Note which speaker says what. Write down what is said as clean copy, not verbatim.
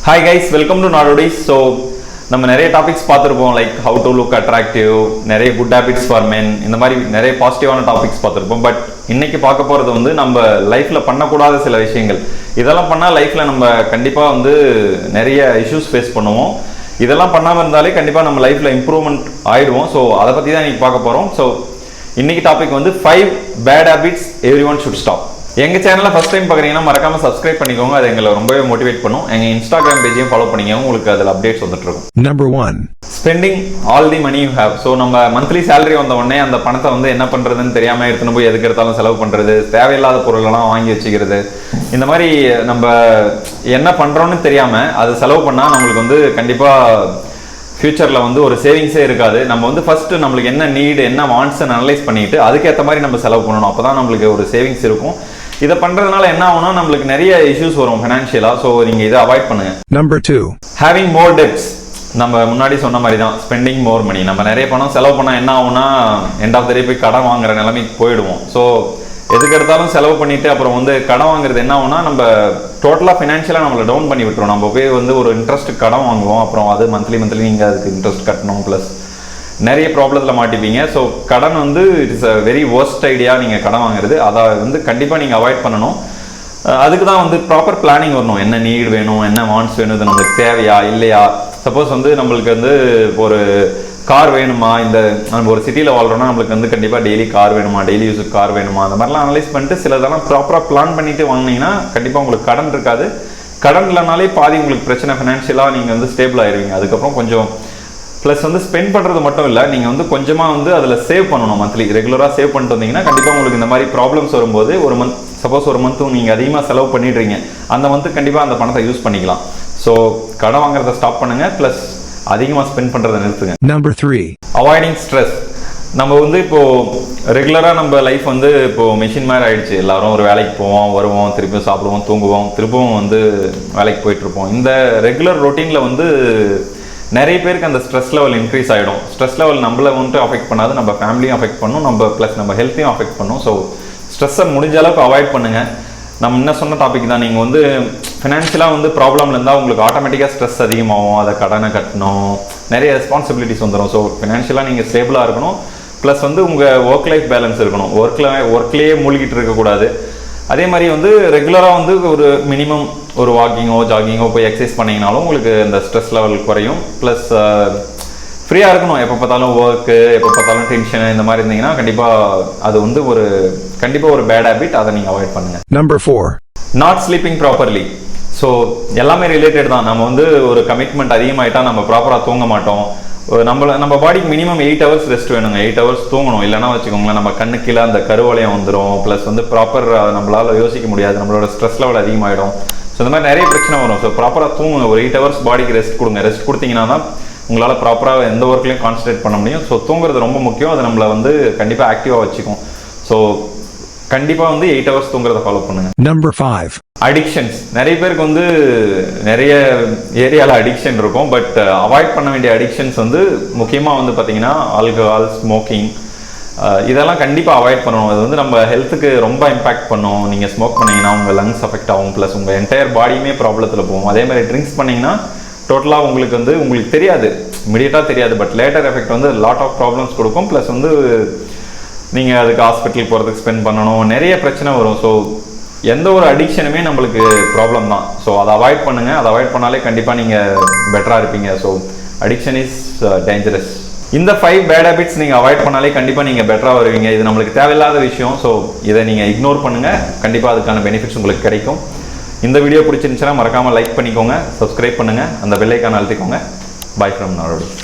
Speaker 1: Hi guys, welcome to Nadodiz. So, நம்ம நிறைய topics பார்த்துருப்போம் like how to look attractive, நிறைய குட் ஹேபிட்ஸ் ஃபார் மென், இந்த மாதிரி நிறைய பாசிட்டிவான டாபிக்ஸ் பார்த்துருப்போம். பட் இன்னைக்கு பார்க்க போகிறது வந்து நம்ம லைஃப்பில் பண்ணக்கூடாத சில விஷயங்கள். இதெல்லாம் பண்ணால் லைஃப்பில் நம்ம கண்டிப்பாக வந்து நிறைய இஷ்யூஸ் ஃபேஸ் பண்ணுவோம். இதெல்லாம் பண்ணாமல் இருந்தாலே கண்டிப்பாக நம்ம லைஃப்பில் இம்ப்ரூவ்மெண்ட் ஆகிடுவோம். ஸோ அதை பற்றி தான் இன்னைக்கு பார்க்க போகிறோம். ஸோ இன்னைக்கு டாபிக் வந்து 5 bad habits every one should stop. எங்கள் சேனலில் ஃபஸ்ட் டைம் பார்க்குறீங்கன்னா மறக்காமல் சப்ஸ்கிரைப் பண்ணிக்கோங்க. அது எங்களை ரொம்பவே மோட்டிவேட் பண்ணும். எங்கள் இன்ஸ்டாகிராம் பேஜையும் ஃபாலோ பண்ணிக்கோங்க. உங்களுக்கு அதில் அப்டேட்ஸ் வந்துட்டு இருக்கும்.
Speaker 2: Number 1,
Speaker 1: spending all the money you have. So நம்ம மந்த்லி சேலரி வந்த உடனே அந்த பணத்தை வந்து என்ன பண்ணுறதுன்னு தெரியாமல் எடுத்துன்னு போய் எதுக்கு எடுத்தாலும் செலவு பண்ணுறது, தேவையில்லாத பொருளெல்லாம் வாங்கி வச்சுக்கிறது, இந்த மாதிரி நம்ம என்ன பண்ணுறோன்னு தெரியாமல் அது செலவு பண்ணால் நம்மளுக்கு வந்து கண்டிப்பாக ஃபியூச்சரில் வந்து ஒரு சேவிங்ஸே இருக்காது. நம்ம வந்து ஃபஸ்ட்டு நம்மளுக்கு என்ன நீடு என்ன வாண்ட்ஸ்ன்னு அனலைஸ் பண்ணிட்டு அதுக்கேற்ற மாதிரி நம்ம செலவு பண்ணணும். அப்போ தான் நம்மளுக்கு ஒரு சேவிங்ஸ் இருக்கும். இதை பண்ணுறதுனால என்ன ஆகும்னா நம்மளுக்கு நிறைய இஷ்யூஸ் வரும் ஃபினான்ஷியலாக. ஸோ நீங்கள் இதை அவாய்ட் பண்ணுங்க.
Speaker 2: Number 2,
Speaker 1: ஹேவிங் மோர் டெப்ஸ். நம்ம முன்னாடி சொன்ன மாதிரி தான் ஸ்பெண்டிங் மோர் மணி. நம்ம நிறைய பணம் செலவு பண்ணால் என்ன ஆகும்னா எண்ட் ஆஃப் த டே போய் கடன் வாங்குற நிலைமைக்கு போயிடுவோம். ஸோ எதுக்கு எடுத்தாலும் செலவு பண்ணிட்டு அப்புறம் வந்து கடன் வாங்குறது என்ன ஆகும்னா நம்ம டோட்டலாக ஃபினான்ஷியலாக நம்மளை டவுன் பண்ணி விட்டுரும். நம்ம போய் வந்து ஒரு இன்ட்ரெஸ்ட் கடன் வாங்குவோம். அப்புறம் அது மந்த்லி நீங்கள் அதுக்கு இன்ட்ரெஸ்ட் கட்டணும், ப்ளஸ் நிறைய ப்ராப்ளத்தில் மாட்டிப்பீங்க. ஸோ கடன் வந்து it's a very worst idea. நீங்கள் கடன் வாங்குறது அதை வந்து கண்டிப்பாக நீங்கள் அவாய்ட் பண்ணணும். அதுக்கு தான் வந்து ப்ராப்பர் பிளானிங் வரணும். என்ன நீட் வேணும், என்ன வாண்ட்ஸ் வேணும், இது நம்மளுக்கு தேவையா இல்லையா. சப்போஸ் வந்து நம்மளுக்கு வந்து ஒரு கார் வேணுமா, இந்த நம்ம ஒரு சிட்டியில் வாழ்கிறோன்னா நம்மளுக்கு வந்து கண்டிப்பாக டெய்லி கார் வேணுமா, டெய்லி யூஸுக்கு கார் வேணுமா, அந்த மாதிரிலாம் அனலைஸ் பண்ணிட்டு சிலதெல்லாம் ப்ராப்பராக பிளான் பண்ணிட்டு வாங்கினீங்கன்னா கண்டிப்பாக உங்களுக்கு கடன் இருக்காது. கடன் இல்லைனாலே பாதி உங்களுக்கு பிரச்சனை, ஃபினான்ஷியலாக நீங்கள் வந்து ஸ்டேபிள் ஆயிடுவீங்க. அதுக்கப்புறம் கொஞ்சம் ப்ளஸ் வந்து ஸ்பெண்ட் பண்ணுறது மட்டும் இல்லை, நீங்கள் வந்து கொஞ்சமாக வந்து அதில் சேவ் பண்ணணும். மந்த்லி ரெகுலராக சேவ் பண்ணிட்டு வந்தீங்கன்னா கண்டிப்பாக உங்களுக்கு இந்த மாதிரி ப்ராப்ளம்ஸ் வரும்போது ஒரு மந்த் சப்போஸ் ஒரு மந்த்து நீங்கள் அதிகமாக செலவு பண்ணிடுறீங்க, அந்த மந்த்து கண்டிப்பாக அந்த பணத்தை யூஸ் பண்ணிக்கலாம். ஸோ கடன் வாங்குறத ஸ்டாப் பண்ணுங்கள், ப்ளஸ் அதிகமாக ஸ்பெண்ட் பண்ணுறதை நிறுத்துங்க.
Speaker 2: Number 3,
Speaker 1: avoiding stress. நம்ம வந்து இப்போது ரெகுலராக நம்ம லைஃப் வந்து இப்போது மிஷின் மாதிரி ஆகிடுச்சு. எல்லாரும் ஒரு வேலைக்கு போவோம், வருவோம், திருப்பியும் சாப்பிடுவோம், தூங்குவோம், திருப்பவும் வந்து வேலைக்கு போயிட்டுருப்போம். இந்த ரெகுலர் ரொட்டீனில் வந்து நிறைய பேருக்கு அந்த ஸ்ட்ரெஸ் லெவல் இன்க்ரீஸ் ஆகிடும். ஸ்ட்ரெஸ் லெவல் நம்மளை வந்துட்டு அஃபெக்ட் பண்ணாது, நம்ம ஃபேமிலியும் அஃபெக்ட் பண்ணும், நம்ம ப்ளஸ் நம்ம ஹெல்த்தையும் அஃபெக்ட் பண்ணும். ஸோ ஸ்ட்ரெஸ்ஸை முடிஞ்ச அளவுக்கு அவாய்ட் பண்ணுங்கள். நம்ம என்ன சொன்ன டாபிக் தான், நீங்கள் வந்து ஃபினான்ஷியலாக வந்து ப்ராப்ளம் இருந்தால் உங்களுக்கு ஆட்டோமேட்டிக்காக ஸ்ட்ரெஸ் அதிகமாகும். அதை கடனை கட்டணும், நிறைய ரெஸ்பான்சிபிலிட்டிஸ் வந்துடும். ஸோ ஃபினான்ஷியலாக நீங்கள் ஸ்டேபிளாக இருக்கணும். ப்ளஸ் வந்து உங்கள் ஒர்க் லைஃப் பேலன்ஸ் இருக்கணும். ஒர்க்லேயே மூழ்கிட்டு இருக்கக்கூடாது. அதே மாதிரி வந்து ரெகுலராக வந்து ஒரு மினிமம் ஒரு வாக்கிங்கோ ஜாகிங்கோ போய் எக்ஸசைஸ் பண்ணிங்கனாலும் உங்களுக்கு இந்த ஸ்ட்ரெஸ் லெவல் குறையும். ப்ளஸ் ஃப்ரீயாக இருக்கணும். எப்போ பார்த்தாலும் ஒர்க்கு, எப்போ பார்த்தாலும் டென்ஷனு, இந்த மாதிரி இருந்தீங்கன்னா கண்டிப்பாக அது வந்து கண்டிப்பாக ஒரு பேட் ஹேபிட். அதை நீங்கள் அவாய்ட் பண்ணுங்கள்.
Speaker 2: Number 4,
Speaker 1: not sleeping properly. So எல்லாமே ரிலேட்டட் தான். நம்ம வந்து ஒரு கமிட்மெண்ட் அதிகமாகிட்டா நம்ம ப்ராப்பராக தூங்க மாட்டோம். நம்ம பாடிக்கு மினிமம் 8 hours ரெஸ்ட் வேணுங்க. 8 hours தூங்கணும். இல்லைன்னா வச்சுக்கோங்களேன் நம்ம கண்ணு கீழே அந்த கருவளையம் வந்துடும். ப்ளஸ் வந்து ப்ராப்பர் நம்மளால் யோசிக்க முடியாது, நம்மளோட ஸ்ட்ரெஸ் லெவல் அதிகமாகிடும். ஸோ இந்த மாதிரி நிறைய பிரச்சனை வரும். ஸோ ப்ராப்பராக தூங்குங்க. ஒரு 8 hours பாடிக்கு ரெஸ்ட் கொடுங்க. ரெஸ்ட் கொடுத்தீங்கன்னா தான் உங்களால் ப்ராப்பராக எந்த ஒர்க்லையும் கான்சன்ட்ரேட் பண்ண முடியும். ஸோ தூங்குறது ரொம்ப முக்கியம். அது நம்மளை வந்து கண்டிப்பாக ஆக்டிவாக வச்சுக்கும். ஸோ கண்டிப்பாக வந்து 8 hours தூங்குறதை ஃபாலோ பண்ணுங்க.
Speaker 2: Number 5,
Speaker 1: addictions. நிறைய பேருக்கு வந்து நிறைய ஏரியாவில் அடிக்ஷன் இருக்கும். பட் அவாய்ட் பண்ண வேண்டிய அடிக்ஷன்ஸ் வந்து முக்கியமாக வந்து பார்த்தீங்கன்னா ஆல்கஹால், ஸ்மோக்கிங், இதெல்லாம் கண்டிப்பாக அவாய்ட் பண்ணணும். அது வந்து நம்ம ஹெல்த்துக்கு ரொம்ப இம்பாக்ட் பண்ணும். நீங்கள் ஸ்மோக் பண்ணிங்கன்னா உங்கள் லங்ஸ் அஃபெக்ட் ஆகும், ப்ளஸ் உங்கள் என்டையர் பாடியுமே ப்ராப்ளத்தில் போகும். அதே மாதிரி ட்ரிங்க்ஸ் பண்ணிங்கன்னா டோட்டலாக உங்களுக்கு தெரியாது, இமீடியட்டாக தெரியாது, பட் லேட்டர் எஃபெக்ட் வந்து லாட் ஆஃப் ப்ராப்ளம்ஸ் கொடுக்கும். ப்ளஸ் வந்து நீங்கள் அதுக்கு ஹாஸ்பிட்டல் போகிறதுக்கு ஸ்பெண்ட் பண்ணணும், நிறைய பிரச்சனை வரும். ஸோ எந்த ஒரு அடிக்ஷனுமே நம்மளுக்கு ப்ராப்ளம் தான். ஸோ அதை அவாய்ட் பண்ணுங்கள். அதை அவாய்ட் பண்ணாலே கண்டிப்பாக நீங்கள் பெட்டராக இருப்பீங்க. So addiction is dangerous. இந்த 5 பேட் ஹேபிட்ஸ் நீங்கள் அவாய்ட் பண்ணாலே கண்டிப்பாக நீங்கள் பெட்டராக வருவீங்க. இது நம்மளுக்கு தேவையில்லாத விஷயம். ஸோ இதை நீங்கள் இக்னோர் பண்ணுங்கள். கண்டிப்பாக அதுக்கான பெனிஃபிட்ஸ் உங்களுக்கு கிடைக்கும். இந்த வீடியோ பிடிச்சிருந்துச்சுன்னா மறக்காமல் லைக் பண்ணிக்கோங்க, சப்ஸ்கிரைப் பண்ணுங்கள், அந்த பெல் ஐக்கானை அழுத்திக்கோங்க. By from நாடோடிஸ்.